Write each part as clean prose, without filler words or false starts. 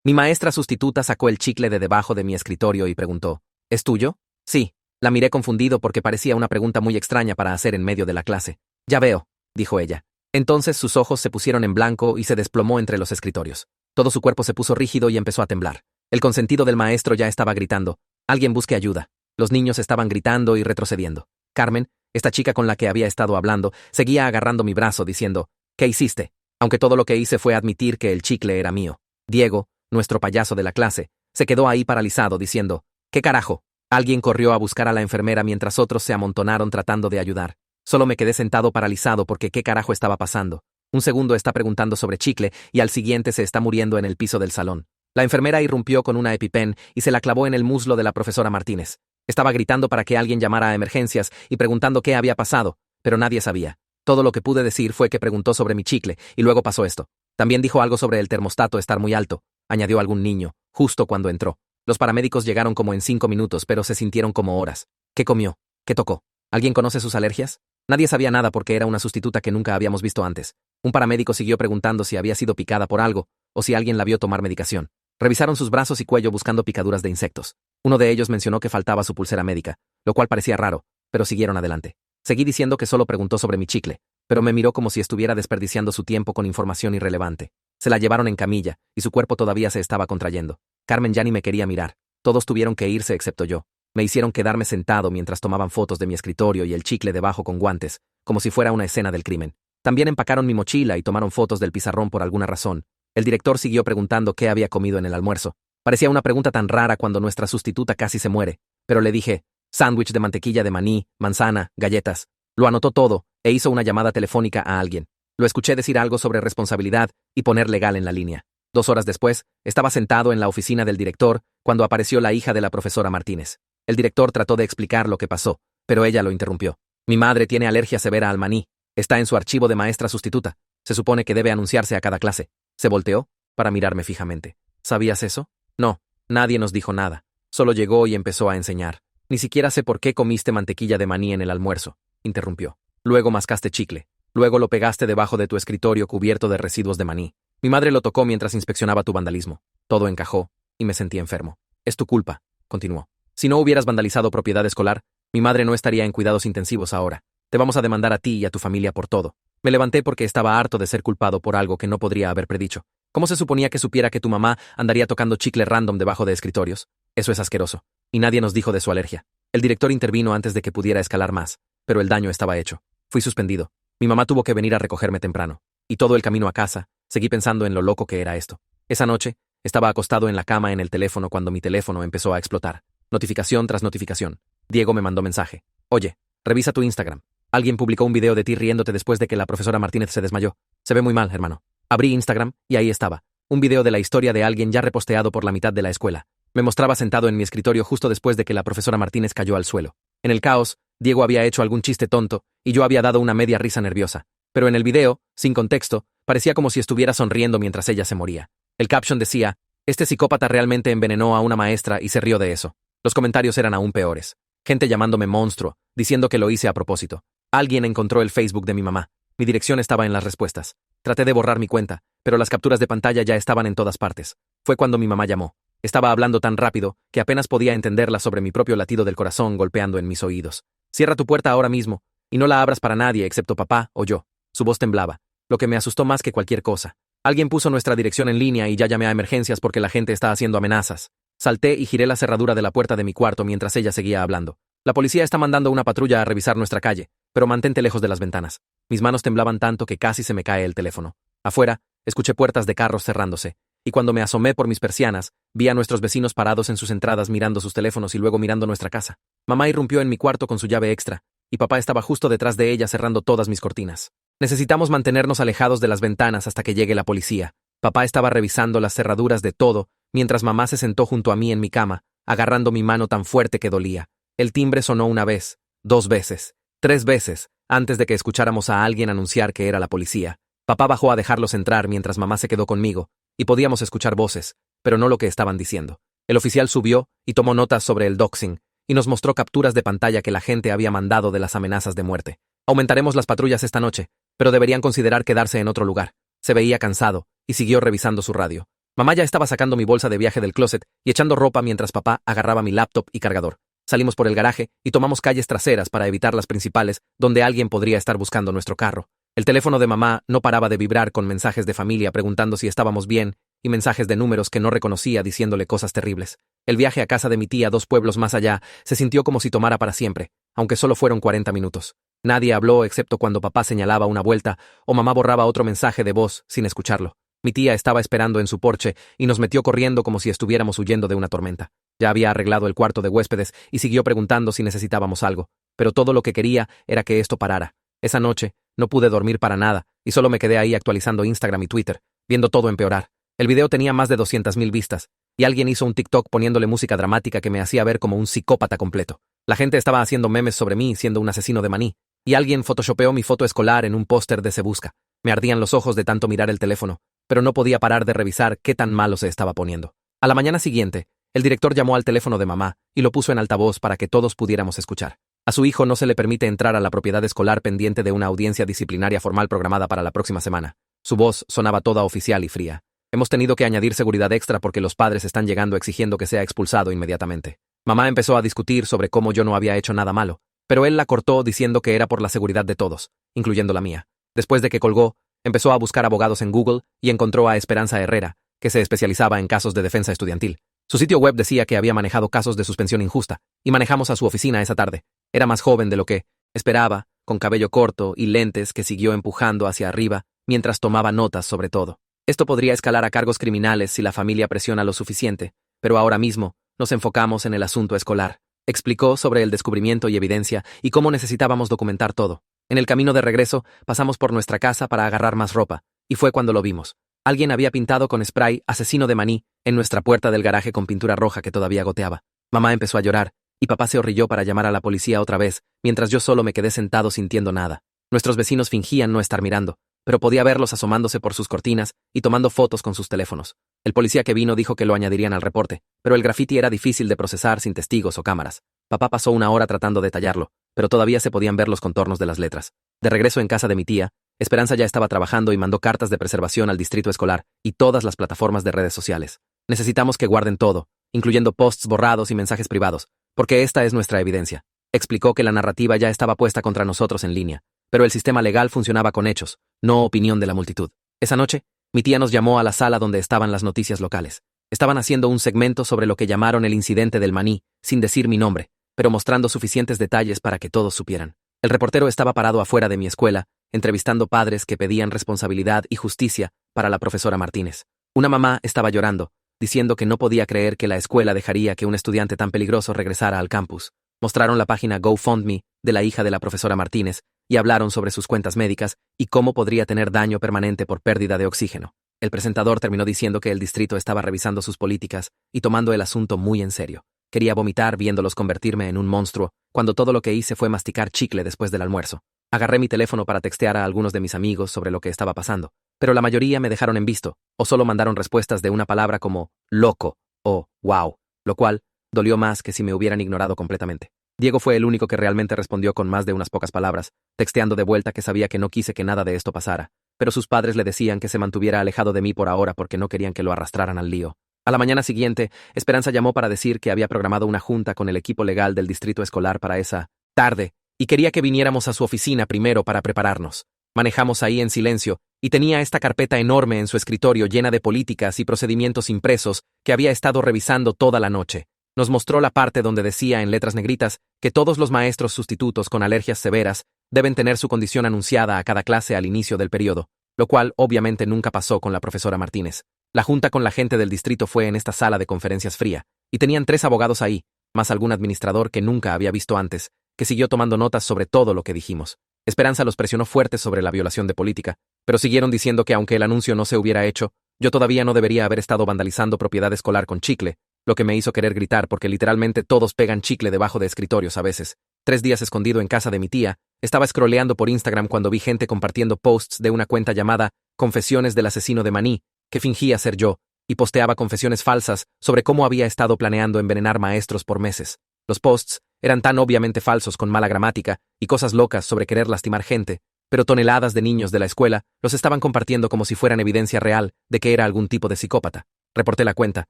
Mi maestra sustituta sacó el chicle de debajo de mi escritorio y preguntó, ¿es tuyo? Sí. La miré confundido porque parecía una pregunta muy extraña para hacer en medio de la clase. Ya veo, dijo ella. Entonces sus ojos se pusieron en blanco y se desplomó entre los escritorios. Todo su cuerpo se puso rígido y empezó a temblar. El consentido del maestro ya estaba gritando, «Alguien busque ayuda». Los niños estaban gritando y retrocediendo. Carmen, esta chica con la que había estado hablando, seguía agarrando mi brazo diciendo, «¿Qué hiciste?», aunque todo lo que hice fue admitir que el chicle era mío. Diego, nuestro payaso de la clase, se quedó ahí paralizado diciendo, «¿Qué carajo?». Alguien corrió a buscar a la enfermera mientras otros se amontonaron tratando de ayudar. Solo me quedé sentado paralizado porque ¿qué carajo estaba pasando? Un segundo está preguntando sobre chicle y al siguiente se está muriendo en el piso del salón. La enfermera irrumpió con una EpiPen y se la clavó en el muslo de la profesora Martínez. Estaba gritando para que alguien llamara a emergencias y preguntando qué había pasado, pero nadie sabía. Todo lo que pude decir fue que preguntó sobre mi chicle y luego pasó esto. También dijo algo sobre el termostato estar muy alto, añadió algún niño, justo cuando entró. Los paramédicos llegaron como en 5 minutos, pero se sintieron como horas. ¿Qué comió? ¿Qué tocó? ¿Alguien conoce sus alergias? Nadie sabía nada porque era una sustituta que nunca habíamos visto antes. Un paramédico siguió preguntando si había sido picada por algo o si alguien la vio tomar medicación. Revisaron sus brazos y cuello buscando picaduras de insectos. Uno de ellos mencionó que faltaba su pulsera médica, lo cual parecía raro, pero siguieron adelante. Seguí diciendo que solo preguntó sobre mi chicle, pero me miró como si estuviera desperdiciando su tiempo con información irrelevante. Se la llevaron en camilla, y su cuerpo todavía se estaba contrayendo. Carmen ya ni me quería mirar. Todos tuvieron que irse excepto yo. Me hicieron quedarme sentado mientras tomaban fotos de mi escritorio y el chicle debajo con guantes, como si fuera una escena del crimen. También empacaron mi mochila y tomaron fotos del pizarrón por alguna razón. El director siguió preguntando qué había comido en el almuerzo. Parecía una pregunta tan rara cuando nuestra sustituta casi se muere, pero le dije, sándwich de mantequilla de maní, manzana, galletas. Lo anotó todo, e hizo una llamada telefónica a alguien. Lo escuché decir algo sobre responsabilidad y poner legal en la línea. 2 horas después, estaba sentado en la oficina del director cuando apareció la hija de la profesora Martínez. El director trató de explicar lo que pasó, pero ella lo interrumpió. Mi madre tiene alergia severa al maní. Está en su archivo de maestra sustituta. Se supone que debe anunciarse a cada clase. Se volteó para mirarme fijamente. ¿Sabías eso? No, nadie nos dijo nada. Solo llegó y empezó a enseñar. Ni siquiera sé por qué comiste mantequilla de maní en el almuerzo, interrumpió. Luego mascaste chicle. Luego lo pegaste debajo de tu escritorio cubierto de residuos de maní. Mi madre lo tocó mientras inspeccionaba tu vandalismo. Todo encajó, y me sentí enfermo. Es tu culpa, continuó. Si no hubieras vandalizado propiedad escolar, mi madre no estaría en cuidados intensivos ahora. Te vamos a demandar a ti y a tu familia por todo. Me levanté porque estaba harto de ser culpado por algo que no podría haber predicho. ¿Cómo se suponía que supiera que tu mamá andaría tocando chicle random debajo de escritorios? Eso es asqueroso. Y nadie nos dijo de su alergia. El director intervino antes de que pudiera escalar más, pero el daño estaba hecho. Fui suspendido. Mi mamá tuvo que venir a recogerme temprano. Y todo el camino a casa, seguí pensando en lo loco que era esto. Esa noche, estaba acostado en la cama en el teléfono cuando mi teléfono empezó a explotar. Notificación tras notificación. Diego me mandó mensaje. Oye, revisa tu Instagram. Alguien publicó un video de ti riéndote después de que la profesora Martínez se desmayó. Se ve muy mal, hermano. Abrí Instagram y ahí estaba. Un video de la historia de alguien ya reposteado por la mitad de la escuela. Me mostraba sentado en mi escritorio justo después de que la profesora Martínez cayó al suelo. En el caos, Diego había hecho algún chiste tonto y yo había dado una media risa nerviosa. Pero en el video, sin contexto, parecía como si estuviera sonriendo mientras ella se moría. El caption decía, este psicópata realmente envenenó a una maestra y se rió de eso. Los comentarios eran aún peores. Gente llamándome monstruo, diciendo que lo hice a propósito. Alguien encontró el Facebook de mi mamá. Mi dirección estaba en las respuestas. Traté de borrar mi cuenta, pero las capturas de pantalla ya estaban en todas partes. Fue cuando mi mamá llamó. Estaba hablando tan rápido que apenas podía entenderla sobre mi propio latido del corazón golpeando en mis oídos. Cierra tu puerta ahora mismo, y no la abras para nadie excepto papá o yo. Su voz temblaba, lo que me asustó más que cualquier cosa. Alguien puso nuestra dirección en línea y ya llamé a emergencias porque la gente está haciendo amenazas. Salté y giré la cerradura de la puerta de mi cuarto mientras ella seguía hablando. La policía está mandando una patrulla a revisar nuestra calle, pero mantente lejos de las ventanas. Mis manos temblaban tanto que casi se me cae el teléfono. Afuera, escuché puertas de carros cerrándose, y cuando me asomé por mis persianas, vi a nuestros vecinos parados en sus entradas mirando sus teléfonos y luego mirando nuestra casa. Mamá irrumpió en mi cuarto con su llave extra, y papá estaba justo detrás de ella cerrando todas mis cortinas. Necesitamos mantenernos alejados de las ventanas hasta que llegue la policía. Papá estaba revisando las cerraduras de todo, mientras mamá se sentó junto a mí en mi cama, agarrando mi mano tan fuerte que dolía. El timbre sonó 1 vez, 2 veces, 3 veces, antes de que escucháramos a alguien anunciar que era la policía. Papá bajó a dejarlos entrar mientras mamá se quedó conmigo, y podíamos escuchar voces, pero no lo que estaban diciendo. El oficial subió y tomó notas sobre el doxing, y nos mostró capturas de pantalla que la gente había mandado de las amenazas de muerte. Aumentaremos las patrullas esta noche, pero deberían considerar quedarse en otro lugar. Se veía cansado, y siguió revisando su radio. Mamá ya estaba sacando mi bolsa de viaje del closet y echando ropa mientras papá agarraba mi laptop y cargador. Salimos por el garaje y tomamos calles traseras para evitar las principales, donde alguien podría estar buscando nuestro carro. El teléfono de mamá no paraba de vibrar con mensajes de familia preguntando si estábamos bien y mensajes de números que no reconocía diciéndole cosas terribles. El viaje a casa de mi tía 2 pueblos más allá se sintió como si tomara para siempre, aunque solo fueron 40 minutos. Nadie habló excepto cuando papá señalaba una vuelta o mamá borraba otro mensaje de voz sin escucharlo. Mi tía estaba esperando en su porche y nos metió corriendo como si estuviéramos huyendo de una tormenta. Ya había arreglado el cuarto de huéspedes y siguió preguntando si necesitábamos algo, pero todo lo que quería era que esto parara. Esa noche no pude dormir para nada y solo me quedé ahí actualizando Instagram y Twitter, viendo todo empeorar. El video tenía más de 200.000 vistas y alguien hizo un TikTok poniéndole música dramática que me hacía ver como un psicópata completo. La gente estaba haciendo memes sobre mí siendo un asesino de maní y alguien photoshopeó mi foto escolar en un póster de Se Busca. Me ardían los ojos de tanto mirar el teléfono, pero no podía parar de revisar qué tan malo se estaba poniendo. A la mañana siguiente, el director llamó al teléfono de mamá y lo puso en altavoz para que todos pudiéramos escuchar. A su hijo no se le permite entrar a la propiedad escolar pendiente de una audiencia disciplinaria formal programada para la próxima semana. Su voz sonaba toda oficial y fría. Hemos tenido que añadir seguridad extra porque los padres están llegando exigiendo que sea expulsado inmediatamente. Mamá empezó a discutir sobre cómo yo no había hecho nada malo, pero él la cortó diciendo que era por la seguridad de todos, incluyendo la mía. Después de que colgó, empezó a buscar abogados en Google y encontró a Esperanza Herrera, que se especializaba en casos de defensa estudiantil. Su sitio web decía que había manejado casos de suspensión injusta, y manejamos a su oficina esa tarde. Era más joven de lo que esperaba, con cabello corto y lentes que siguió empujando hacia arriba mientras tomaba notas sobre todo. Esto podría escalar a cargos criminales si la familia presiona lo suficiente, pero ahora mismo nos enfocamos en el asunto escolar. Explicó sobre el descubrimiento y evidencia y cómo necesitábamos documentar todo. En el camino de regreso, pasamos por nuestra casa para agarrar más ropa, y fue cuando lo vimos. Alguien había pintado con spray asesino de maní en nuestra puerta del garaje con pintura roja que todavía goteaba. Mamá empezó a llorar, y papá se horrilló para llamar a la policía otra vez, mientras yo solo me quedé sentado sintiendo nada. Nuestros vecinos fingían no estar mirando, pero podía verlos asomándose por sus cortinas y tomando fotos con sus teléfonos. El policía que vino dijo que lo añadirían al reporte, pero el graffiti era difícil de procesar sin testigos o cámaras. Papá pasó una hora tratando de tallarlo, pero todavía se podían ver los contornos de las letras. De regreso en casa de mi tía, Esperanza ya estaba trabajando y mandó cartas de preservación al distrito escolar y todas las plataformas de redes sociales. Necesitamos que guarden todo, incluyendo posts borrados y mensajes privados, porque esta es nuestra evidencia. Explicó que la narrativa ya estaba puesta contra nosotros en línea, pero el sistema legal funcionaba con hechos, no opinión de la multitud. Esa noche, mi tía nos llamó a la sala donde estaban las noticias locales. Estaban haciendo un segmento sobre lo que llamaron el incidente del maní, sin decir mi nombre, pero mostrando suficientes detalles para que todos supieran. El reportero estaba parado afuera de mi escuela, entrevistando padres que pedían responsabilidad y justicia para la profesora Martínez. Una mamá estaba llorando, diciendo que no podía creer que la escuela dejaría que un estudiante tan peligroso regresara al campus. Mostraron la página GoFundMe de la hija de la profesora Martínez y hablaron sobre sus cuentas médicas y cómo podría tener daño permanente por pérdida de oxígeno. El presentador terminó diciendo que el distrito estaba revisando sus políticas y tomando el asunto muy en serio. Quería vomitar viéndolos convertirme en un monstruo, cuando todo lo que hice fue masticar chicle después del almuerzo. Agarré mi teléfono para textear a algunos de mis amigos sobre lo que estaba pasando, pero la mayoría me dejaron en visto, o solo mandaron respuestas de una palabra como loco o wow, lo cual dolió más que si me hubieran ignorado completamente. Diego fue el único que realmente respondió con más de unas pocas palabras, texteando de vuelta que sabía que no quise que nada de esto pasara, pero sus padres le decían que se mantuviera alejado de mí por ahora porque no querían que lo arrastraran al lío. A la mañana siguiente, Esperanza llamó para decir que había programado una junta con el equipo legal del distrito escolar para esa tarde, y quería que viniéramos a su oficina primero para prepararnos. Manejamos ahí en silencio, y tenía esta carpeta enorme en su escritorio llena de políticas y procedimientos impresos que había estado revisando toda la noche. Nos mostró la parte donde decía en letras negritas que todos los maestros sustitutos con alergias severas deben tener su condición anunciada a cada clase al inicio del periodo, lo cual obviamente nunca pasó con la profesora Martínez. La junta con la gente del distrito fue en esta sala de conferencias fría, y tenían 3 abogados ahí, más algún administrador que nunca había visto antes, que siguió tomando notas sobre todo lo que dijimos. Esperanza los presionó fuerte sobre la violación de política, pero siguieron diciendo que aunque el anuncio no se hubiera hecho, yo todavía no debería haber estado vandalizando propiedad escolar con chicle, lo que me hizo querer gritar porque literalmente todos pegan chicle debajo de escritorios a veces. 3 días escondido en casa de mi tía, estaba scrolleando por Instagram cuando vi gente compartiendo posts de una cuenta llamada Confesiones del asesino de maní, que fingía ser yo, y posteaba confesiones falsas sobre cómo había estado planeando envenenar maestros por meses. Los posts eran tan obviamente falsos con mala gramática y cosas locas sobre querer lastimar gente, pero toneladas de niños de la escuela los estaban compartiendo como si fueran evidencia real de que era algún tipo de psicópata. Reporté la cuenta,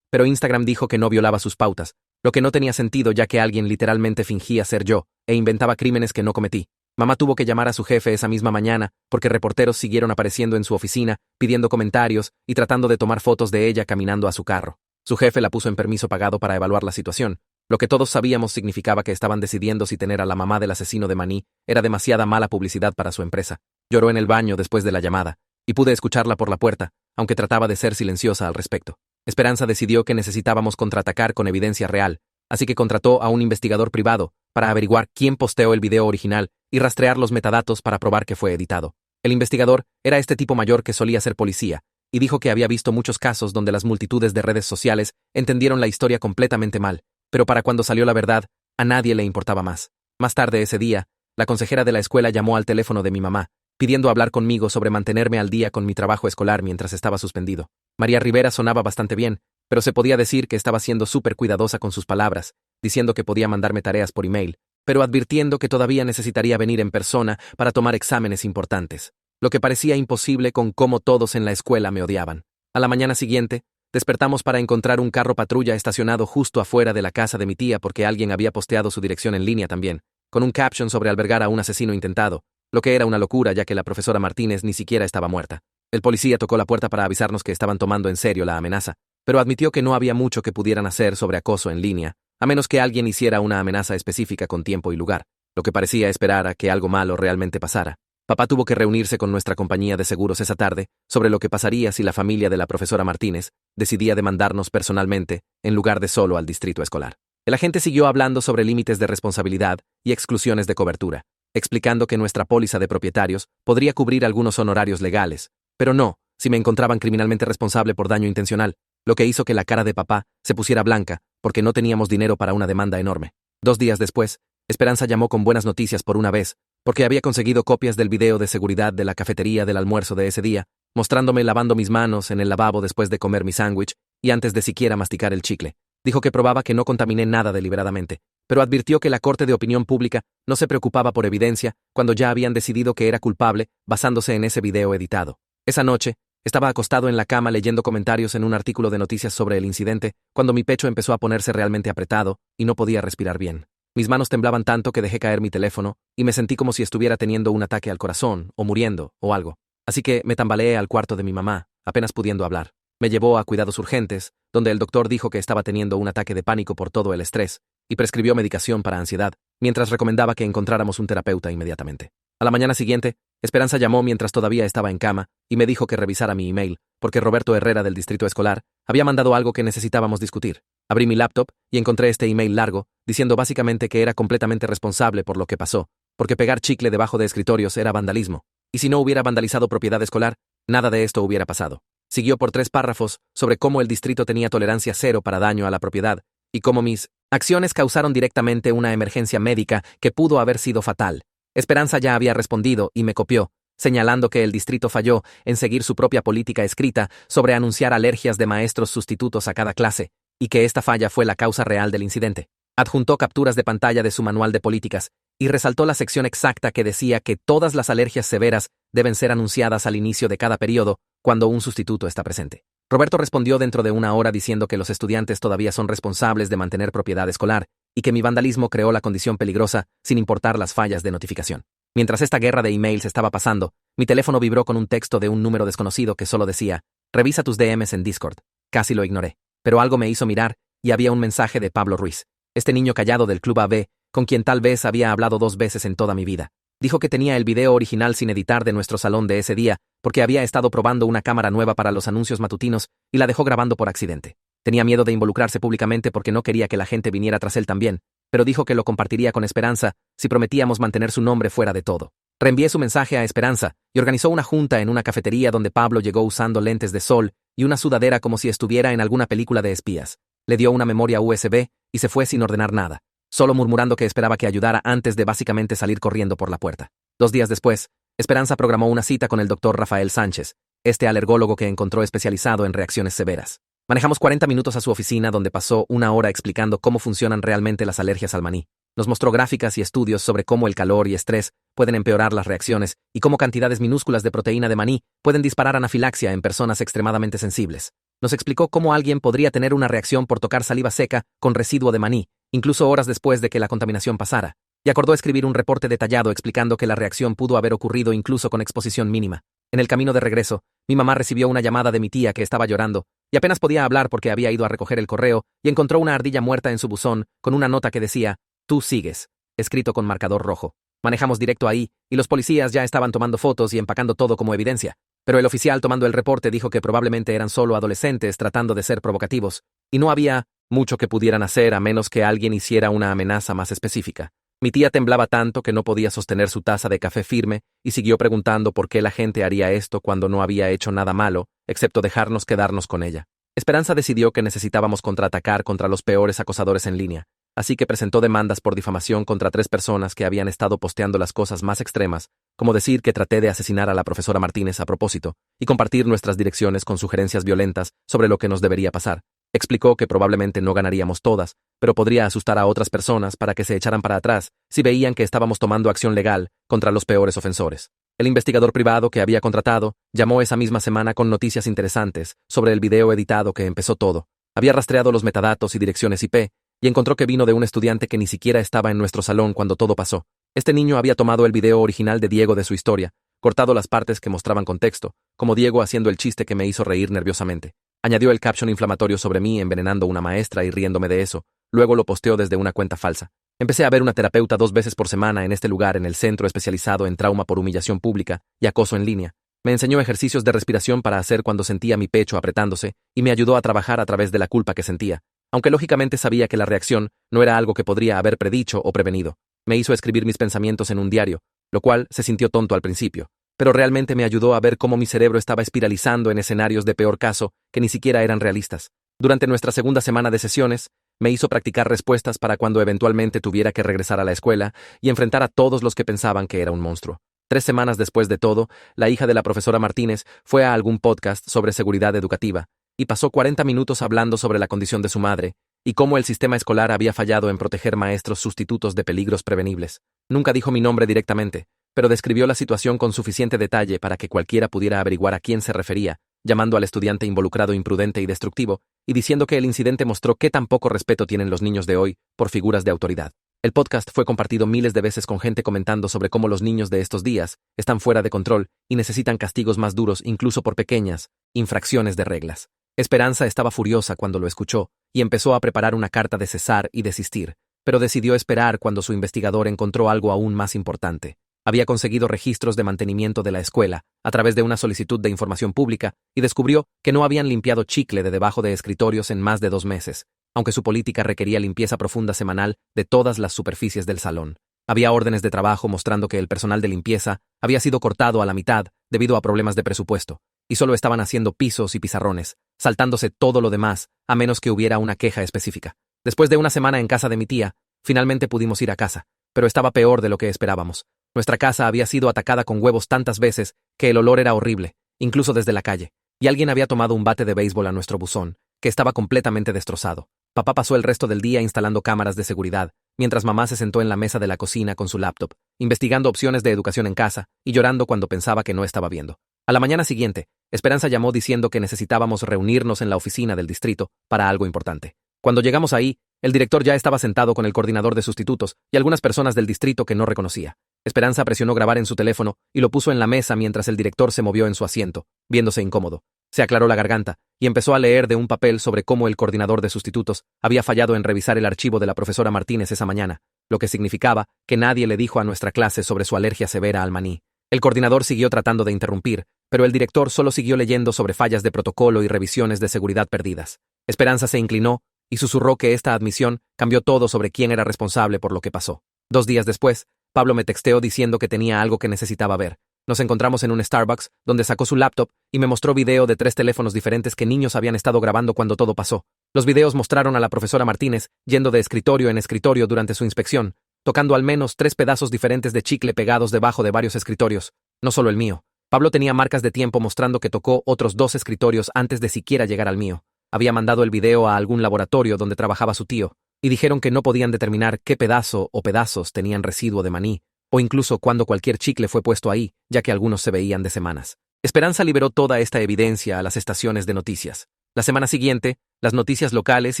pero Instagram dijo que no violaba sus pautas, lo que no tenía sentido ya que alguien literalmente fingía ser yo e inventaba crímenes que no cometí. Mamá tuvo que llamar a su jefe esa misma mañana porque reporteros siguieron apareciendo en su oficina, pidiendo comentarios y tratando de tomar fotos de ella caminando a su carro. Su jefe la puso en permiso pagado para evaluar la situación. Lo que todos sabíamos significaba que estaban decidiendo si tener a la mamá del asesino de Maní era demasiada mala publicidad para su empresa. Lloró en el baño después de la llamada, y pude escucharla por la puerta, aunque trataba de ser silenciosa al respecto. Esperanza decidió que necesitábamos contraatacar con evidencia real, así que contrató a un investigador privado para averiguar quién posteó el video original y rastrear los metadatos para probar que fue editado. El investigador era este tipo mayor que solía ser policía, y dijo que había visto muchos casos donde las multitudes de redes sociales entendieron la historia completamente mal, pero para cuando salió la verdad, a nadie le importaba más. Más tarde ese día, la consejera de la escuela llamó al teléfono de mi mamá, pidiendo hablar conmigo sobre mantenerme al día con mi trabajo escolar mientras estaba suspendido. María Rivera sonaba bastante bien, pero se podía decir que estaba siendo súper cuidadosa con sus palabras, diciendo que podía mandarme tareas por email, pero advirtiendo que todavía necesitaría venir en persona para tomar exámenes importantes, lo que parecía imposible con cómo todos en la escuela me odiaban. A la mañana siguiente, despertamos para encontrar un carro patrulla estacionado justo afuera de la casa de mi tía porque alguien había posteado su dirección en línea también, con un caption sobre albergar a un asesino intentado, lo que era una locura ya que la profesora Martínez ni siquiera estaba muerta. El policía tocó la puerta para avisarnos que estaban tomando en serio la amenaza, pero admitió que no había mucho que pudieran hacer sobre acoso en línea, a menos que alguien hiciera una amenaza específica con tiempo y lugar, lo que parecía esperar a que algo malo realmente pasara. Papá tuvo que reunirse con nuestra compañía de seguros esa tarde sobre lo que pasaría si la familia de la profesora Martínez decidía demandarnos personalmente en lugar de solo al distrito escolar. El agente siguió hablando sobre límites de responsabilidad y exclusiones de cobertura, explicando que nuestra póliza de propietarios podría cubrir algunos honorarios legales, pero no si me encontraban criminalmente responsable por daño intencional, lo que hizo que la cara de papá se pusiera blanca porque no teníamos dinero para una demanda enorme. 2 días después, Esperanza llamó con buenas noticias por una vez, porque había conseguido copias del video de seguridad de la cafetería del almuerzo de ese día, mostrándome lavando mis manos en el lavabo después de comer mi sándwich y antes de siquiera masticar el chicle. Dijo que probaba que no contaminé nada deliberadamente, pero advirtió que la Corte de Opinión Pública no se preocupaba por evidencia cuando ya habían decidido que era culpable basándose en ese video editado. Esa noche, estaba acostado en la cama leyendo comentarios en un artículo de noticias sobre el incidente, cuando mi pecho empezó a ponerse realmente apretado y no podía respirar bien. Mis manos temblaban tanto que dejé caer mi teléfono y me sentí como si estuviera teniendo un ataque al corazón, o muriendo, o algo. Así que me tambaleé al cuarto de mi mamá, apenas pudiendo hablar. Me llevó a cuidados urgentes, donde el doctor dijo que estaba teniendo un ataque de pánico por todo el estrés, y prescribió medicación para ansiedad, mientras recomendaba que encontráramos un terapeuta inmediatamente. A la mañana siguiente, Esperanza llamó mientras todavía estaba en cama y me dijo que revisara mi email, porque Roberto Herrera del distrito escolar había mandado algo que necesitábamos discutir. Abrí mi laptop y encontré este email largo, diciendo básicamente que era completamente responsable por lo que pasó, porque pegar chicle debajo de escritorios era vandalismo, y si no hubiera vandalizado propiedad escolar, nada de esto hubiera pasado. Siguió por 3 párrafos sobre cómo el distrito tenía tolerancia cero para daño a la propiedad, y cómo mis acciones causaron directamente una emergencia médica que pudo haber sido fatal. Esperanza ya había respondido y me copió, señalando que el distrito falló en seguir su propia política escrita sobre anunciar alergias de maestros sustitutos a cada clase, y que esta falla fue la causa real del incidente. Adjuntó capturas de pantalla de su manual de políticas y resaltó la sección exacta que decía que todas las alergias severas deben ser anunciadas al inicio de cada periodo cuando un sustituto está presente. Roberto respondió dentro de 1 hora diciendo que los estudiantes todavía son responsables de mantener propiedad escolar y que mi vandalismo creó la condición peligrosa sin importar las fallas de notificación. Mientras esta guerra de emails estaba pasando, mi teléfono vibró con un texto de un número desconocido que solo decía: revisa tus DMs en Discord. Casi lo ignoré, pero algo me hizo mirar y había un mensaje de Pablo Ruiz, este niño callado del Club AB, con quien tal vez había hablado 2 veces en toda mi vida. Dijo que tenía el video original sin editar de nuestro salón de ese día, porque había estado probando una cámara nueva para los anuncios matutinos y la dejó grabando por accidente. Tenía miedo de involucrarse públicamente porque no quería que la gente viniera tras él también, pero dijo que lo compartiría con Esperanza si prometíamos mantener su nombre fuera de todo. Reenvié su mensaje a Esperanza y organizó una junta en una cafetería donde Pablo llegó usando lentes de sol y una sudadera como si estuviera en alguna película de espías. Le dio una memoria USB y se fue sin ordenar nada, solo murmurando que esperaba que ayudara antes de básicamente salir corriendo por la puerta. 2 días después, Esperanza programó una cita con el doctor Rafael Sánchez, este alergólogo que encontró especializado en reacciones severas. Manejamos 40 minutos a su oficina donde pasó 1 hora explicando cómo funcionan realmente las alergias al maní. Nos mostró gráficas y estudios sobre cómo el calor y estrés pueden empeorar las reacciones y cómo cantidades minúsculas de proteína de maní pueden disparar anafilaxia en personas extremadamente sensibles. Nos explicó cómo alguien podría tener una reacción por tocar saliva seca con residuo de maní, incluso horas después de que la contaminación pasara, y acordó escribir un reporte detallado explicando que la reacción pudo haber ocurrido incluso con exposición mínima. En el camino de regreso, mi mamá recibió una llamada de mi tía que estaba llorando, y apenas podía hablar porque había ido a recoger el correo y encontró una ardilla muerta en su buzón con una nota que decía, «Tú sigues», escrito con marcador rojo. Manejamos directo ahí, y los policías ya estaban tomando fotos y empacando todo como evidencia. Pero el oficial tomando el reporte dijo que probablemente eran solo adolescentes tratando de ser provocativos, y no había mucho que pudieran hacer a menos que alguien hiciera una amenaza más específica. Mi tía temblaba tanto que no podía sostener su taza de café firme y siguió preguntando por qué la gente haría esto cuando no había hecho nada malo, excepto dejarnos quedarnos con ella. Esperanza decidió que necesitábamos contraatacar contra los peores acosadores en línea, así que presentó demandas por difamación contra 3 personas que habían estado posteando las cosas más extremas, como decir que traté de asesinar a la profesora Martínez a propósito, y compartir nuestras direcciones con sugerencias violentas sobre lo que nos debería pasar. Explicó que probablemente no ganaríamos todas, pero podría asustar a otras personas para que se echaran para atrás si veían que estábamos tomando acción legal contra los peores ofensores. El investigador privado que había contratado llamó esa misma semana con noticias interesantes sobre el video editado que empezó todo. Había rastreado los metadatos y direcciones IP y encontró que vino de un estudiante que ni siquiera estaba en nuestro salón cuando todo pasó. Este niño había tomado el video original de Diego de su historia, cortado las partes que mostraban contexto, como Diego haciendo el chiste que me hizo reír nerviosamente. Añadió el caption inflamatorio sobre mí envenenando a una maestra y riéndome de eso. Luego lo posteó desde una cuenta falsa. Empecé a ver una terapeuta 2 veces por semana en este lugar en el centro especializado en trauma por humillación pública y acoso en línea. Me enseñó ejercicios de respiración para hacer cuando sentía mi pecho apretándose y me ayudó a trabajar a través de la culpa que sentía, aunque lógicamente sabía que la reacción no era algo que podría haber predicho o prevenido. Me hizo escribir mis pensamientos en un diario, lo cual se sintió tonto al principio, pero realmente me ayudó a ver cómo mi cerebro estaba espiralizando en escenarios de peor caso que ni siquiera eran realistas. Durante nuestra segunda semana de sesiones, me hizo practicar respuestas para cuando eventualmente tuviera que regresar a la escuela y enfrentar a todos los que pensaban que era un monstruo. 3 semanas después de todo, la hija de la profesora Martínez fue a algún podcast sobre seguridad educativa y pasó 40 minutos hablando sobre la condición de su madre y cómo el sistema escolar había fallado en proteger maestros sustitutos de peligros prevenibles. Nunca dijo mi nombre directamente, pero describió la situación con suficiente detalle para que cualquiera pudiera averiguar a quién se refería, llamando al estudiante involucrado imprudente y destructivo, y diciendo que el incidente mostró qué tan poco respeto tienen los niños de hoy por figuras de autoridad. El podcast fue compartido miles de veces con gente comentando sobre cómo los niños de estos días están fuera de control y necesitan castigos más duros incluso por pequeñas infracciones de reglas. Esperanza estaba furiosa cuando lo escuchó y empezó a preparar una carta de cesar y desistir, pero decidió esperar cuando su investigador encontró algo aún más importante. Había conseguido registros de mantenimiento de la escuela a través de una solicitud de información pública y descubrió que no habían limpiado chicle de debajo de escritorios en más de 2 meses, aunque su política requería limpieza profunda semanal de todas las superficies del salón. Había órdenes de trabajo mostrando que el personal de limpieza había sido cortado a la mitad debido a problemas de presupuesto, y solo estaban haciendo pisos y pizarrones, saltándose todo lo demás, a menos que hubiera una queja específica. Después de una semana en casa de mi tía, finalmente pudimos ir a casa, pero estaba peor de lo que esperábamos. Nuestra casa había sido atacada con huevos tantas veces que el olor era horrible, incluso desde la calle, y alguien había tomado un bate de béisbol a nuestro buzón, que estaba completamente destrozado. Papá pasó el resto del día instalando cámaras de seguridad, mientras mamá se sentó en la mesa de la cocina con su laptop, investigando opciones de educación en casa y llorando cuando pensaba que no estaba viendo. A la mañana siguiente, Esperanza llamó diciendo que necesitábamos reunirnos en la oficina del distrito para algo importante. Cuando llegamos ahí, el director ya estaba sentado con el coordinador de sustitutos y algunas personas del distrito que no reconocía. Esperanza presionó grabar en su teléfono y lo puso en la mesa mientras el director se movió en su asiento, viéndose incómodo. Se aclaró la garganta y empezó a leer de un papel sobre cómo el coordinador de sustitutos había fallado en revisar el archivo de la profesora Martínez esa mañana, lo que significaba que nadie le dijo a nuestra clase sobre su alergia severa al maní. El coordinador siguió tratando de interrumpir, pero el director solo siguió leyendo sobre fallas de protocolo y revisiones de seguridad perdidas. Esperanza se inclinó y susurró que esta admisión cambió todo sobre quién era responsable por lo que pasó. 2 días después, Pablo me texteó diciendo que tenía algo que necesitaba ver. Nos encontramos en un Starbucks, donde sacó su laptop y me mostró video de 3 teléfonos diferentes que niños habían estado grabando cuando todo pasó. Los videos mostraron a la profesora Martínez yendo de escritorio en escritorio durante su inspección, tocando al menos 3 pedazos diferentes de chicle pegados debajo de varios escritorios, no solo el mío. Pablo tenía marcas de tiempo mostrando que tocó otros 2 escritorios antes de siquiera llegar al mío. Había mandado el video a algún laboratorio donde trabajaba su tío, y dijeron que no podían determinar qué pedazo o pedazos tenían residuo de maní, o incluso cuándo cualquier chicle fue puesto ahí, ya que algunos se veían de semanas. Esperanza liberó toda esta evidencia a las estaciones de noticias. La semana siguiente, las noticias locales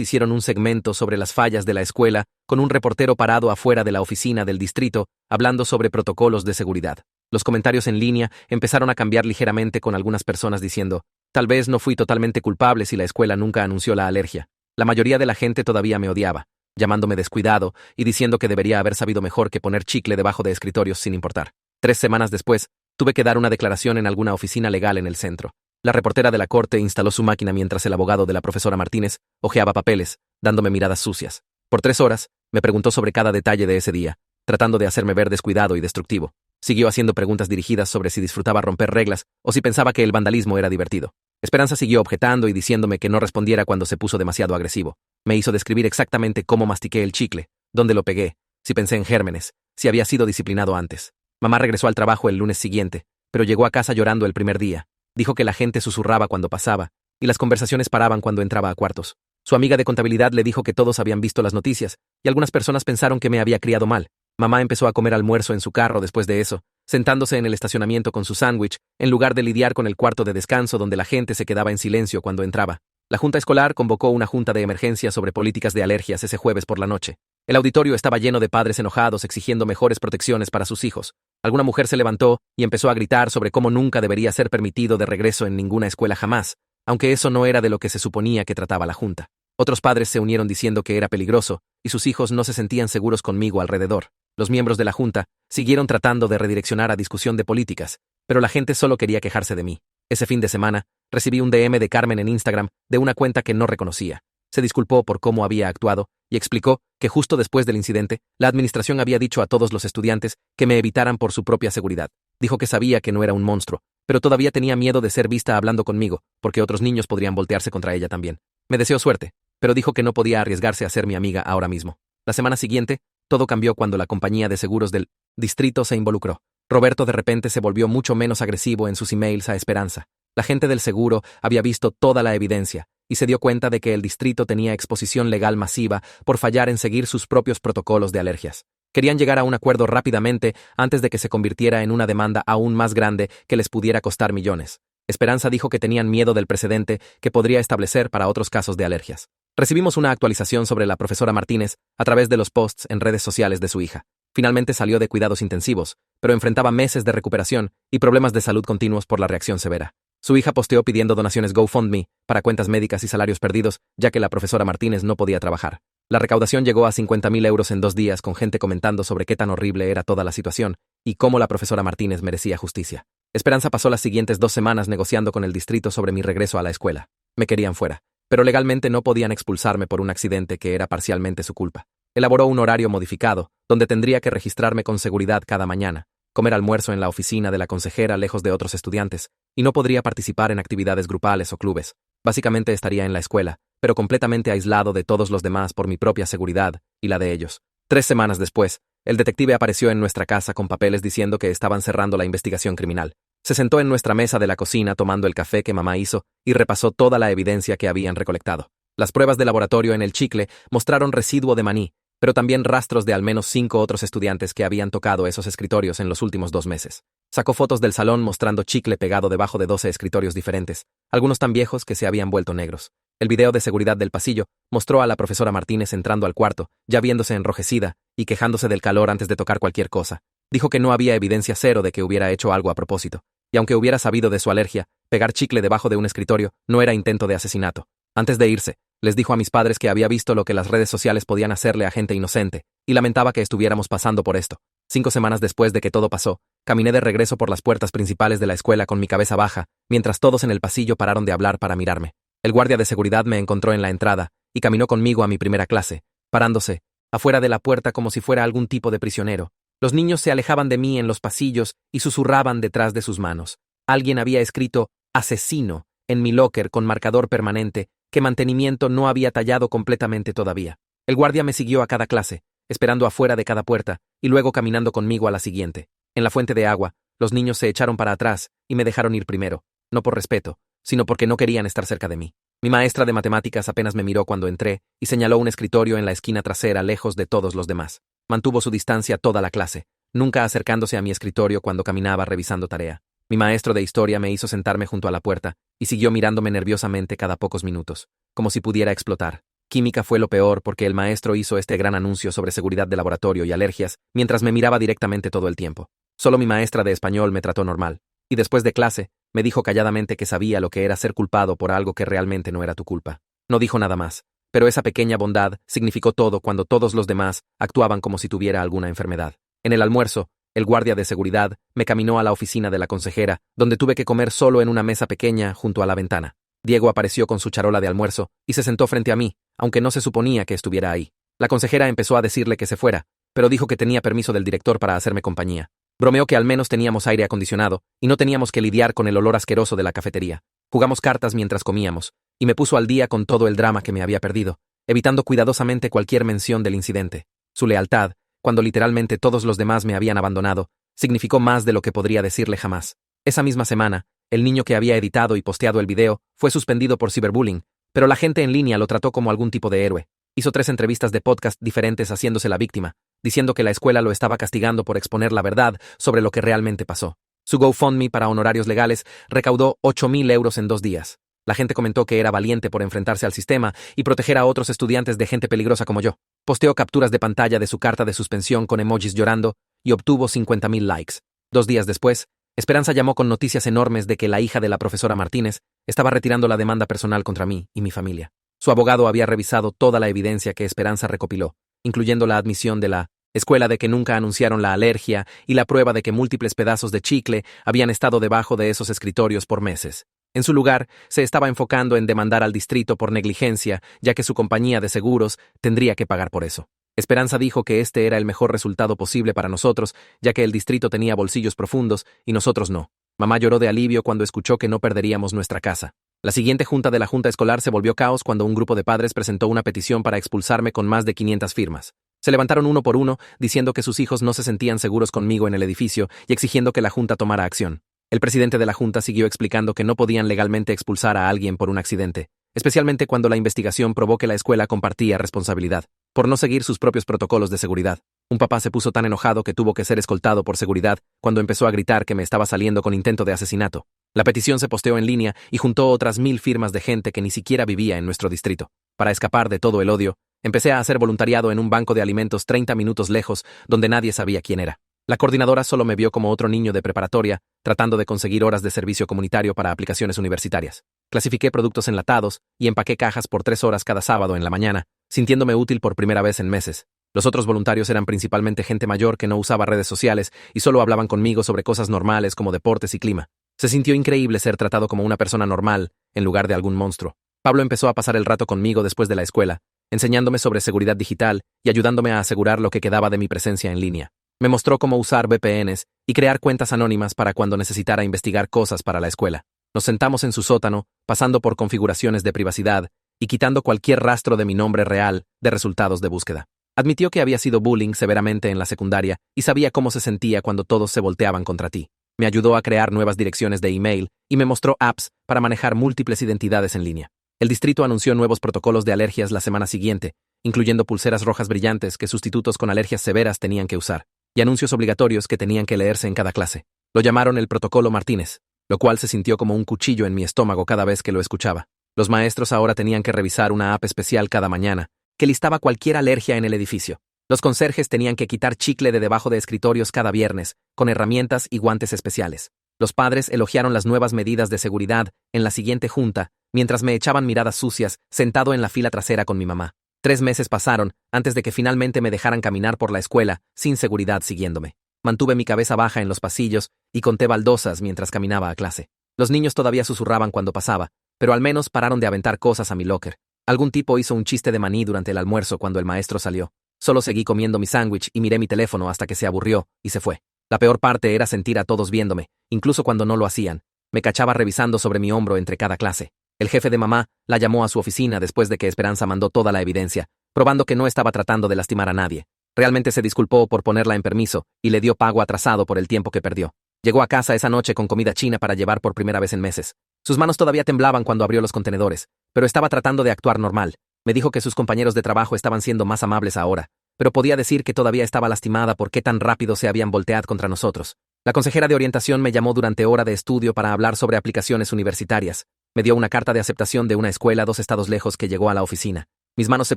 hicieron un segmento sobre las fallas de la escuela, con un reportero parado afuera de la oficina del distrito, hablando sobre protocolos de seguridad. Los comentarios en línea empezaron a cambiar ligeramente, con algunas personas diciendo: tal vez no fui totalmente culpable si la escuela nunca anunció la alergia. La mayoría de la gente todavía me odiaba, llamándome descuidado y diciendo que debería haber sabido mejor que poner chicle debajo de escritorios sin importar. 3 semanas después, tuve que dar una declaración en alguna oficina legal en el centro. La reportera de la corte instaló su máquina mientras el abogado de la profesora Martínez hojeaba papeles, dándome miradas sucias. Por 3 horas, me preguntó sobre cada detalle de ese día, tratando de hacerme ver descuidado y destructivo. Siguió haciendo preguntas dirigidas sobre si disfrutaba romper reglas o si pensaba que el vandalismo era divertido. Esperanza siguió objetando y diciéndome que no respondiera cuando se puso demasiado agresivo. Me hizo describir exactamente cómo mastiqué el chicle, dónde lo pegué, si pensé en gérmenes, si había sido disciplinado antes. Mamá regresó al trabajo el lunes siguiente, pero llegó a casa llorando el primer día. Dijo que la gente susurraba cuando pasaba, y las conversaciones paraban cuando entraba a cuartos. Su amiga de contabilidad le dijo que todos habían visto las noticias, y algunas personas pensaron que me había criado mal. Mamá empezó a comer almuerzo en su carro después de eso, sentándose en el estacionamiento con su sándwich, en lugar de lidiar con el cuarto de descanso donde la gente se quedaba en silencio cuando entraba. La junta escolar convocó una junta de emergencia sobre políticas de alergias ese jueves por la noche. El auditorio estaba lleno de padres enojados exigiendo mejores protecciones para sus hijos. Alguna mujer se levantó y empezó a gritar sobre cómo nunca debería ser permitido de regreso en ninguna escuela jamás, aunque eso no era de lo que se suponía que trataba la junta. Otros padres se unieron diciendo que era peligroso y sus hijos no se sentían seguros conmigo alrededor. Los miembros de la junta siguieron tratando de redireccionar a discusión de políticas, pero la gente solo quería quejarse de mí. Ese fin de semana, recibí un DM de Carmen en Instagram de una cuenta que no reconocía. Se disculpó por cómo había actuado y explicó que justo después del incidente, la administración había dicho a todos los estudiantes que me evitaran por su propia seguridad. Dijo que sabía que no era un monstruo, pero todavía tenía miedo de ser vista hablando conmigo, porque otros niños podrían voltearse contra ella también. Me deseó suerte, pero dijo que no podía arriesgarse a ser mi amiga ahora mismo. La semana siguiente, todo cambió cuando la compañía de seguros del distrito se involucró. Roberto de repente se volvió mucho menos agresivo en sus emails a Esperanza. La gente del seguro había visto toda la evidencia y se dio cuenta de que el distrito tenía exposición legal masiva por fallar en seguir sus propios protocolos de alergias. Querían llegar a un acuerdo rápidamente antes de que se convirtiera en una demanda aún más grande que les pudiera costar millones. Esperanza dijo que tenían miedo del precedente que podría establecer para otros casos de alergias. Recibimos una actualización sobre la profesora Martínez a través de los posts en redes sociales de su hija. Finalmente salió de cuidados intensivos, pero enfrentaba meses de recuperación y problemas de salud continuos por la reacción severa. Su hija posteó pidiendo donaciones GoFundMe para cuentas médicas y salarios perdidos, ya que la profesora Martínez no podía trabajar. La recaudación llegó a 50.000 euros en 2 días, con gente comentando sobre qué tan horrible era toda la situación y cómo la profesora Martínez merecía justicia. Esperanza pasó las siguientes 2 semanas negociando con el distrito sobre mi regreso a la escuela. Me querían fuera, pero legalmente no podían expulsarme por un accidente que era parcialmente su culpa. Elaboró un horario modificado, donde tendría que registrarme con seguridad cada mañana, comer almuerzo en la oficina de la consejera lejos de otros estudiantes, y no podría participar en actividades grupales o clubes. Básicamente estaría en la escuela, pero completamente aislado de todos los demás por mi propia seguridad y la de ellos. 3 semanas después, el detective apareció en nuestra casa con papeles diciendo que estaban cerrando la investigación criminal. Se sentó en nuestra mesa de la cocina tomando el café que mamá hizo y repasó toda la evidencia que habían recolectado. Las pruebas de laboratorio en el chicle mostraron residuo de maní, pero también rastros de al menos 5 otros estudiantes que habían tocado esos escritorios en los últimos 2 meses. Sacó fotos del salón mostrando chicle pegado debajo de 12 escritorios diferentes, algunos tan viejos que se habían vuelto negros. El video de seguridad del pasillo mostró a la profesora Martínez entrando al cuarto, ya viéndose enrojecida y quejándose del calor antes de tocar cualquier cosa. Dijo que no había evidencia cero de que hubiera hecho algo a propósito, y aunque hubiera sabido de su alergia, pegar chicle debajo de un escritorio no era intento de asesinato. Antes de irse, les dijo a mis padres que había visto lo que las redes sociales podían hacerle a gente inocente, y lamentaba que estuviéramos pasando por esto. 5 semanas después de que todo pasó, caminé de regreso por las puertas principales de la escuela con mi cabeza baja, mientras todos en el pasillo pararon de hablar para mirarme. El guardia de seguridad me encontró en la entrada y caminó conmigo a mi primera clase, parándose afuera de la puerta como si fuera algún tipo de prisionero. Los niños se alejaban de mí en los pasillos y susurraban detrás de sus manos. Alguien había escrito «asesino» en mi locker con marcador permanente que mantenimiento no había tallado completamente todavía. El guardia me siguió a cada clase, esperando afuera de cada puerta y luego caminando conmigo a la siguiente. En la fuente de agua, los niños se echaron para atrás y me dejaron ir primero, no por respeto, sino porque no querían estar cerca de mí. Mi maestra de matemáticas apenas me miró cuando entré y señaló un escritorio en la esquina trasera lejos de todos los demás. Mantuvo su distancia toda la clase, nunca acercándose a mi escritorio cuando caminaba revisando tarea. Mi maestro de historia me hizo sentarme junto a la puerta y siguió mirándome nerviosamente cada pocos minutos, como si pudiera explotar. Química fue lo peor porque el maestro hizo este gran anuncio sobre seguridad de laboratorio y alergias mientras me miraba directamente todo el tiempo. Solo mi maestra de español me trató normal, y después de clase, me dijo calladamente que sabía lo que era ser culpado por algo que realmente no era tu culpa. No dijo nada más, pero esa pequeña bondad significó todo cuando todos los demás actuaban como si tuviera alguna enfermedad. En el almuerzo, el guardia de seguridad me caminó a la oficina de la consejera, donde tuve que comer solo en una mesa pequeña junto a la ventana. Diego apareció con su charola de almuerzo y se sentó frente a mí, aunque no se suponía que estuviera ahí. La consejera empezó a decirle que se fuera, pero dijo que tenía permiso del director para hacerme compañía. Bromeó que al menos teníamos aire acondicionado y no teníamos que lidiar con el olor asqueroso de la cafetería. Jugamos cartas mientras comíamos, y me puso al día con todo el drama que me había perdido, evitando cuidadosamente cualquier mención del incidente. Su lealtad, cuando literalmente todos los demás me habían abandonado, significó más de lo que podría decirle jamás. Esa misma semana, el niño que había editado y posteado el video fue suspendido por ciberbullying, pero la gente en línea lo trató como algún tipo de héroe. Hizo 3 entrevistas de podcast diferentes haciéndose la víctima, diciendo que la escuela lo estaba castigando por exponer la verdad sobre lo que realmente pasó. Su GoFundMe para honorarios legales recaudó 8.000 euros en 2 días. La gente comentó que era valiente por enfrentarse al sistema y proteger a otros estudiantes de gente peligrosa como yo. Posteó capturas de pantalla de su carta de suspensión con emojis llorando y obtuvo 50.000 likes. 2 días después, Esperanza llamó con noticias enormes de que la hija de la profesora Martínez estaba retirando la demanda personal contra mí y mi familia. Su abogado había revisado toda la evidencia que Esperanza recopiló, incluyendo la admisión de la escuela de que nunca anunciaron la alergia y la prueba de que múltiples pedazos de chicle habían estado debajo de esos escritorios por meses. En su lugar, se estaba enfocando en demandar al distrito por negligencia, ya que su compañía de seguros tendría que pagar por eso. Esperanza dijo que este era el mejor resultado posible para nosotros, ya que el distrito tenía bolsillos profundos y nosotros no. Mamá lloró de alivio cuando escuchó que no perderíamos nuestra casa. La siguiente junta de la junta escolar se volvió caos cuando un grupo de padres presentó una petición para expulsarme con más de 500 firmas. Se levantaron uno por uno, diciendo que sus hijos no se sentían seguros conmigo en el edificio y exigiendo que la junta tomara acción. El presidente de la junta siguió explicando que no podían legalmente expulsar a alguien por un accidente, especialmente cuando la investigación probó que la escuela compartía responsabilidad por no seguir sus propios protocolos de seguridad. Un papá se puso tan enojado que tuvo que ser escoltado por seguridad cuando empezó a gritar que me estaba saliendo con intento de asesinato. La petición se posteó en línea y juntó otras 1.000 firmas de gente que ni siquiera vivía en nuestro distrito. Para escapar de todo el odio, empecé a hacer voluntariado en un banco de alimentos 30 minutos lejos, donde nadie sabía quién era. La coordinadora solo me vio como otro niño de preparatoria, tratando de conseguir horas de servicio comunitario para aplicaciones universitarias. Clasifiqué productos enlatados y empaqué cajas por 3 horas cada sábado en la mañana, sintiéndome útil por primera vez en meses. Los otros voluntarios eran principalmente gente mayor que no usaba redes sociales y solo hablaban conmigo sobre cosas normales como deportes y clima. Se sintió increíble ser tratado como una persona normal, en lugar de algún monstruo. Pablo empezó a pasar el rato conmigo después de la escuela, enseñándome sobre seguridad digital y ayudándome a asegurar lo que quedaba de mi presencia en línea. Me mostró cómo usar VPNs y crear cuentas anónimas para cuando necesitara investigar cosas para la escuela. Nos sentamos en su sótano, pasando por configuraciones de privacidad y quitando cualquier rastro de mi nombre real de resultados de búsqueda. Admitió que había sido bullying severamente en la secundaria y sabía cómo se sentía cuando todos se volteaban contra ti. Me ayudó a crear nuevas direcciones de email y me mostró apps para manejar múltiples identidades en línea. El distrito anunció nuevos protocolos de alergias la semana siguiente, incluyendo pulseras rojas brillantes que sustitutos con alergias severas tenían que usar, y anuncios obligatorios que tenían que leerse en cada clase. Lo llamaron el Protocolo Martínez, lo cual se sintió como un cuchillo en mi estómago cada vez que lo escuchaba. Los maestros ahora tenían que revisar una app especial cada mañana, que listaba cualquier alergia en el edificio. Los conserjes tenían que quitar chicle de debajo de escritorios cada viernes, con herramientas y guantes especiales. Los padres elogiaron las nuevas medidas de seguridad en la siguiente junta, mientras me echaban miradas sucias, sentado en la fila trasera con mi mamá. 3 meses pasaron antes de que finalmente me dejaran caminar por la escuela, sin seguridad siguiéndome. Mantuve mi cabeza baja en los pasillos y conté baldosas mientras caminaba a clase. Los niños todavía susurraban cuando pasaba, pero al menos pararon de aventar cosas a mi locker. Algún tipo hizo un chiste de maní durante el almuerzo cuando el maestro salió. Solo seguí comiendo mi sándwich y miré mi teléfono hasta que se aburrió y se fue. La peor parte era sentir a todos viéndome, incluso cuando no lo hacían. Me cachaba revisando sobre mi hombro entre cada clase. El jefe de mamá la llamó a su oficina después de que Esperanza mandó toda la evidencia, probando que no estaba tratando de lastimar a nadie. Realmente se disculpó por ponerla en permiso y le dio pago atrasado por el tiempo que perdió. Llegó a casa esa noche con comida china para llevar por primera vez en meses. Sus manos todavía temblaban cuando abrió los contenedores, pero estaba tratando de actuar normal. Me dijo que sus compañeros de trabajo estaban siendo más amables ahora, pero podía decir que todavía estaba lastimada por qué tan rápido se habían volteado contra nosotros. La consejera de orientación me llamó durante hora de estudio para hablar sobre aplicaciones universitarias. Me dio una carta de aceptación de una escuela 2 estados lejos que llegó a la oficina. Mis manos se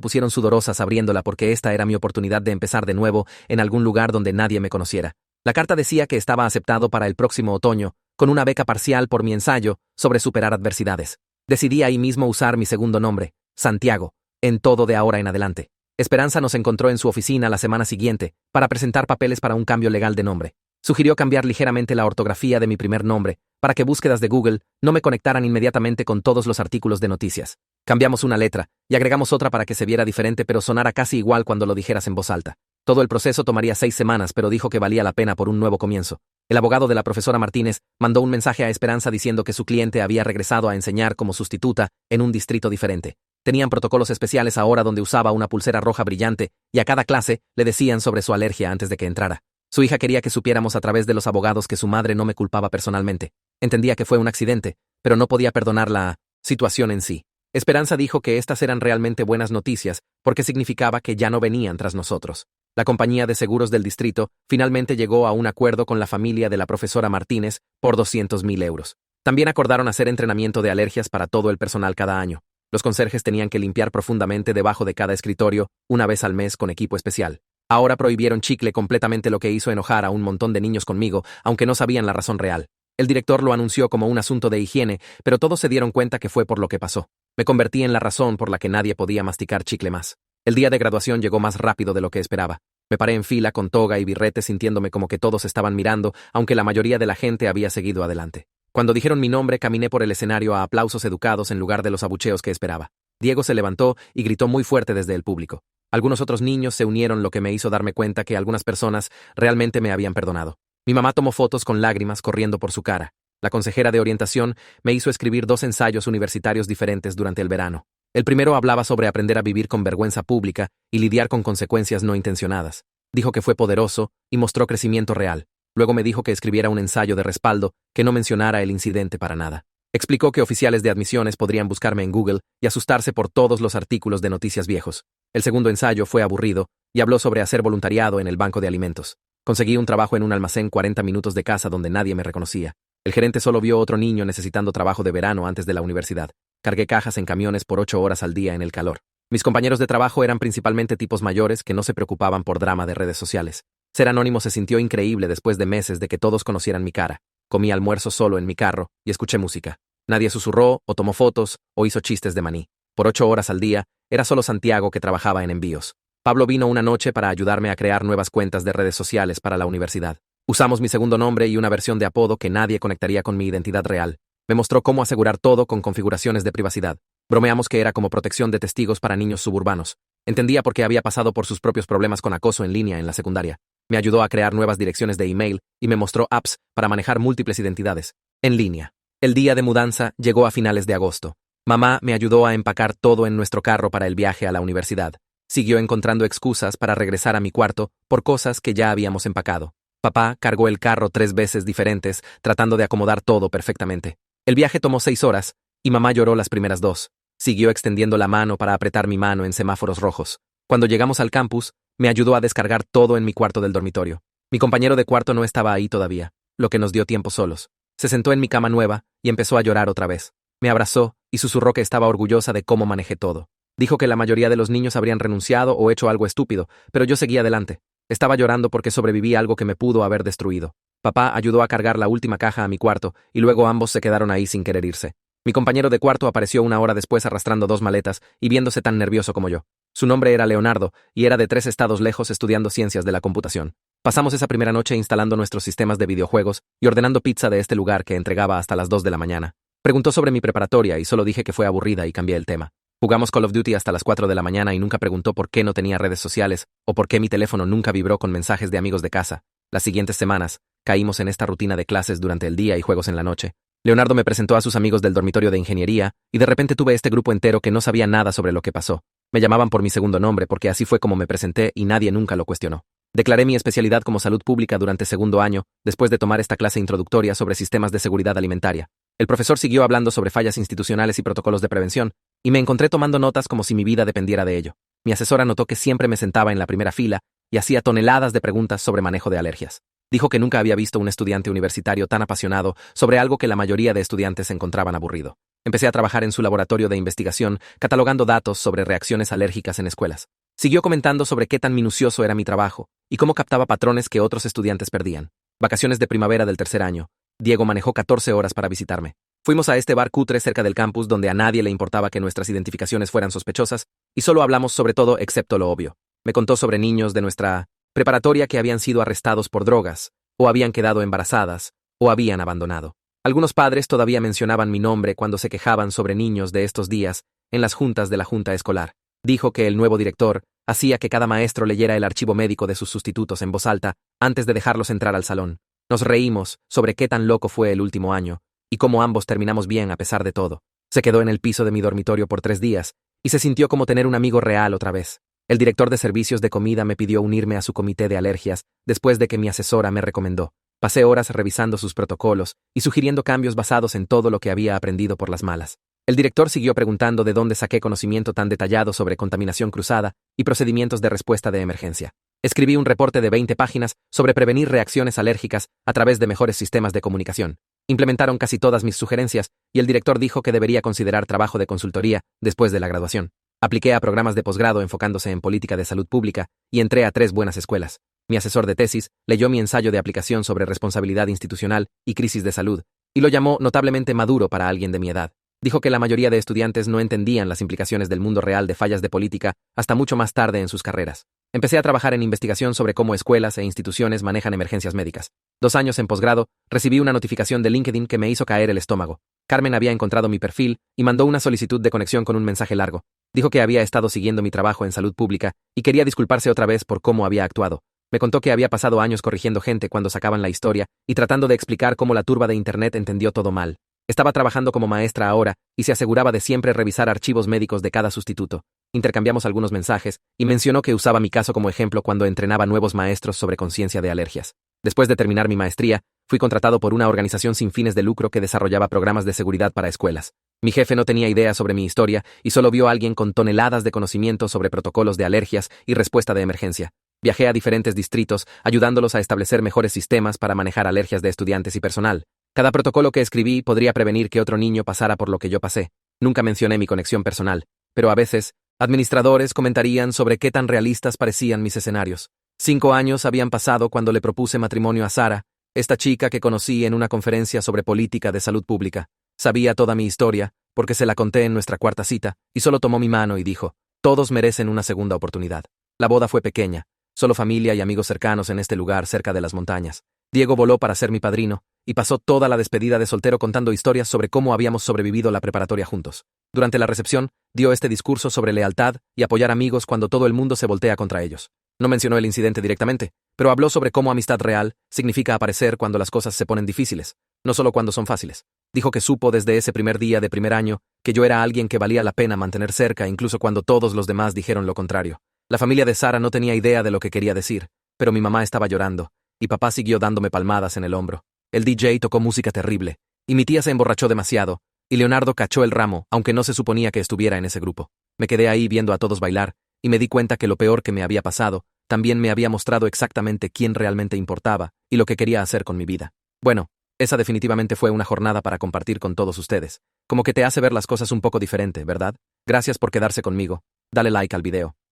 pusieron sudorosas abriéndola porque esta era mi oportunidad de empezar de nuevo en algún lugar donde nadie me conociera. La carta decía que estaba aceptado para el próximo otoño, con una beca parcial por mi ensayo sobre superar adversidades. Decidí ahí mismo usar mi segundo nombre, Santiago, en todo de ahora en adelante. Esperanza nos encontró en su oficina la semana siguiente para presentar papeles para un cambio legal de nombre. Sugirió cambiar ligeramente la ortografía de mi primer nombre, para que búsquedas de Google no me conectaran inmediatamente con todos los artículos de noticias. Cambiamos una letra y agregamos otra para que se viera diferente pero sonara casi igual cuando lo dijeras en voz alta. Todo el proceso tomaría 6 semanas, pero dijo que valía la pena por un nuevo comienzo. El abogado de la profesora Martínez mandó un mensaje a Esperanza diciendo que su cliente había regresado a enseñar como sustituta en un distrito diferente. Tenían protocolos especiales ahora donde usaba una pulsera roja brillante y a cada clase le decían sobre su alergia antes de que entrara. Su hija quería que supiéramos a través de los abogados que su madre no me culpaba personalmente. Entendía que fue un accidente, pero no podía perdonar la situación en sí. Esperanza dijo que estas eran realmente buenas noticias porque significaba que ya no venían tras nosotros. La compañía de seguros del distrito finalmente llegó a un acuerdo con la familia de la profesora Martínez por 200.000 euros. También acordaron hacer entrenamiento de alergias para todo el personal cada año. Los conserjes tenían que limpiar profundamente debajo de cada escritorio una vez al mes con equipo especial. Ahora prohibieron chicle completamente, lo que hizo enojar a un montón de niños conmigo, aunque no sabían la razón real. El director lo anunció como un asunto de higiene, pero todos se dieron cuenta que fue por lo que pasó. Me convertí en la razón por la que nadie podía masticar chicle más. El día de graduación llegó más rápido de lo que esperaba. Me paré en fila con toga y birrete sintiéndome como que todos estaban mirando, aunque la mayoría de la gente había seguido adelante. Cuando dijeron mi nombre, caminé por el escenario a aplausos educados en lugar de los abucheos que esperaba. Diego se levantó y gritó muy fuerte desde el público. Algunos otros niños se unieron, lo que me hizo darme cuenta que algunas personas realmente me habían perdonado. Mi mamá tomó fotos con lágrimas corriendo por su cara. La consejera de orientación me hizo escribir 2 ensayos universitarios diferentes durante el verano. El primero hablaba sobre aprender a vivir con vergüenza pública y lidiar con consecuencias no intencionadas. Dijo que fue poderoso y mostró crecimiento real. Luego me dijo que escribiera un ensayo de respaldo que no mencionara el incidente para nada. Explicó que oficiales de admisiones podrían buscarme en Google y asustarse por todos los artículos de noticias viejos. El segundo ensayo fue aburrido y habló sobre hacer voluntariado en el banco de alimentos. Conseguí un trabajo en un almacén 40 minutos de casa donde nadie me reconocía. El gerente solo vio otro niño necesitando trabajo de verano antes de la universidad. Cargué cajas en camiones por 8 horas al día en el calor. Mis compañeros de trabajo eran principalmente tipos mayores que no se preocupaban por drama de redes sociales. Ser anónimo se sintió increíble después de meses de que todos conocieran mi cara. Comí almuerzo solo en mi carro y escuché música. Nadie susurró o tomó fotos o hizo chistes de maní. Por 8 horas al día, era solo Santiago que trabajaba en envíos. Pablo vino una noche para ayudarme a crear nuevas cuentas de redes sociales para la universidad. Usamos mi segundo nombre y una versión de apodo que nadie conectaría con mi identidad real. Me mostró cómo asegurar todo con configuraciones de privacidad. Bromeamos que era como protección de testigos para niños suburbanos. Entendía por qué había pasado por sus propios problemas con acoso en línea en la secundaria. Me ayudó a crear nuevas direcciones de email y me mostró apps para manejar múltiples identidades. En línea. El día de mudanza llegó a finales de agosto. Mamá me ayudó a empacar todo en nuestro carro para el viaje a la universidad. Siguió encontrando excusas para regresar a mi cuarto por cosas que ya habíamos empacado. Papá cargó el carro 3 veces diferentes, tratando de acomodar todo perfectamente. El viaje tomó 6 horas, y mamá lloró las primeras 2. Siguió extendiendo la mano para apretar mi mano en semáforos rojos. Cuando llegamos al campus, me ayudó a descargar todo en mi cuarto del dormitorio. Mi compañero de cuarto no estaba ahí todavía, lo que nos dio tiempo solos. Se sentó en mi cama nueva y empezó a llorar otra vez. Me abrazó y susurró que estaba orgullosa de cómo manejé todo. Dijo que la mayoría de los niños habrían renunciado o hecho algo estúpido, pero yo seguí adelante. Estaba llorando porque sobreviví a algo que me pudo haber destruido. Papá ayudó a cargar la última caja a mi cuarto y luego ambos se quedaron ahí sin querer irse. Mi compañero de cuarto apareció una hora después arrastrando 2 maletas y viéndose tan nervioso como yo. Su nombre era Leonardo y era de 3 estados lejos estudiando ciencias de la computación. Pasamos esa primera noche instalando nuestros sistemas de videojuegos y ordenando pizza de este lugar que entregaba hasta las 2 de la mañana. Preguntó sobre mi preparatoria y solo dije que fue aburrida y cambié el tema. Jugamos Call of Duty hasta las 4 de la mañana y nunca preguntó por qué no tenía redes sociales o por qué mi teléfono nunca vibró con mensajes de amigos de casa. Las siguientes semanas, caímos en esta rutina de clases durante el día y juegos en la noche. Leonardo me presentó a sus amigos del dormitorio de ingeniería y de repente tuve este grupo entero que no sabía nada sobre lo que pasó. Me llamaban por mi segundo nombre porque así fue como me presenté y nadie nunca lo cuestionó. Declaré mi especialidad como salud pública durante segundo año, después de tomar esta clase introductoria sobre sistemas de seguridad alimentaria. El profesor siguió hablando sobre fallas institucionales y protocolos de prevención, y me encontré tomando notas como si mi vida dependiera de ello. Mi asesora notó que siempre me sentaba en la primera fila y hacía toneladas de preguntas sobre manejo de alergias. Dijo que nunca había visto un estudiante universitario tan apasionado sobre algo que la mayoría de estudiantes encontraban aburrido. Empecé a trabajar en su laboratorio de investigación, catalogando datos sobre reacciones alérgicas en escuelas. Siguió comentando sobre qué tan minucioso era mi trabajo y cómo captaba patrones que otros estudiantes perdían. Vacaciones de primavera del tercer año. Diego manejó 14 horas para visitarme. Fuimos a este bar cutre cerca del campus donde a nadie le importaba que nuestras identificaciones fueran sospechosas y solo hablamos sobre todo excepto lo obvio. Me contó sobre niños de nuestra preparatoria que habían sido arrestados por drogas, o habían quedado embarazadas, o habían abandonado. Algunos padres todavía mencionaban mi nombre cuando se quejaban sobre niños de estos días en las juntas de la junta escolar. Dijo que el nuevo director hacía que cada maestro leyera el archivo médico de sus sustitutos en voz alta antes de dejarlos entrar al salón. Nos reímos sobre qué tan loco fue el último año y cómo ambos terminamos bien a pesar de todo. Se quedó en el piso de mi dormitorio por 3 días y se sintió como tener un amigo real otra vez. El director de servicios de comida me pidió unirme a su comité de alergias después de que mi asesora me recomendó. Pasé horas revisando sus protocolos y sugiriendo cambios basados en todo lo que había aprendido por las malas. El director siguió preguntando de dónde saqué conocimiento tan detallado sobre contaminación cruzada y procedimientos de respuesta de emergencia. Escribí un reporte de 20 páginas sobre prevenir reacciones alérgicas a través de mejores sistemas de comunicación. Implementaron casi todas mis sugerencias y el director dijo que debería considerar trabajo de consultoría después de la graduación. Apliqué a programas de posgrado enfocándose en política de salud pública y entré a 3 buenas escuelas. Mi asesor de tesis leyó mi ensayo de aplicación sobre responsabilidad institucional y crisis de salud y lo llamó notablemente maduro para alguien de mi edad. Dijo que la mayoría de estudiantes no entendían las implicaciones del mundo real de fallas de política hasta mucho más tarde en sus carreras. Empecé a trabajar en investigación sobre cómo escuelas e instituciones manejan emergencias médicas. 2 años en posgrado, recibí una notificación de LinkedIn que me hizo caer el estómago. Carmen había encontrado mi perfil y mandó una solicitud de conexión con un mensaje largo. Dijo que había estado siguiendo mi trabajo en salud pública y quería disculparse otra vez por cómo había actuado. Me contó que había pasado años corrigiendo gente cuando sacaban la historia y tratando de explicar cómo la turba de Internet entendió todo mal. Estaba trabajando como maestra ahora y se aseguraba de siempre revisar archivos médicos de cada sustituto. Intercambiamos algunos mensajes y mencionó que usaba mi caso como ejemplo cuando entrenaba nuevos maestros sobre conciencia de alergias. Después de terminar mi maestría, fui contratado por una organización sin fines de lucro que desarrollaba programas de seguridad para escuelas. Mi jefe no tenía idea sobre mi historia y solo vio a alguien con toneladas de conocimiento sobre protocolos de alergias y respuesta de emergencia. Viajé a diferentes distritos, ayudándolos a establecer mejores sistemas para manejar alergias de estudiantes y personal. Cada protocolo que escribí podría prevenir que otro niño pasara por lo que yo pasé. Nunca mencioné mi conexión personal, pero a veces, administradores comentarían sobre qué tan realistas parecían mis escenarios. 5 años habían pasado cuando le propuse matrimonio a Sara, esta chica que conocí en una conferencia sobre política de salud pública. Sabía toda mi historia, porque se la conté en nuestra 4ª cita, y solo tomó mi mano y dijo, todos merecen una segunda oportunidad. La boda fue pequeña, solo familia y amigos cercanos en este lugar cerca de las montañas. Diego voló para ser mi padrino, y pasó toda la despedida de soltero contando historias sobre cómo habíamos sobrevivido la preparatoria juntos. Durante la recepción, dio este discurso sobre lealtad y apoyar amigos cuando todo el mundo se voltea contra ellos. No mencionó el incidente directamente, pero habló sobre cómo amistad real significa aparecer cuando las cosas se ponen difíciles, no solo cuando son fáciles. Dijo que supo desde ese primer día de primer año que yo era alguien que valía la pena mantener cerca incluso cuando todos los demás dijeron lo contrario. La familia de Sara no tenía idea de lo que quería decir, pero mi mamá estaba llorando, y papá siguió dándome palmadas en el hombro. El DJ tocó música terrible, y mi tía se emborrachó demasiado, y Leonardo cachó el ramo, aunque no se suponía que estuviera en ese grupo. Me quedé ahí viendo a todos bailar, y me di cuenta que lo peor que me había pasado también me había mostrado exactamente quién realmente importaba y lo que quería hacer con mi vida. Bueno, esa definitivamente fue una jornada para compartir con todos ustedes. Como que te hace ver las cosas un poco diferente, ¿verdad? Gracias por quedarse conmigo. Dale like al video.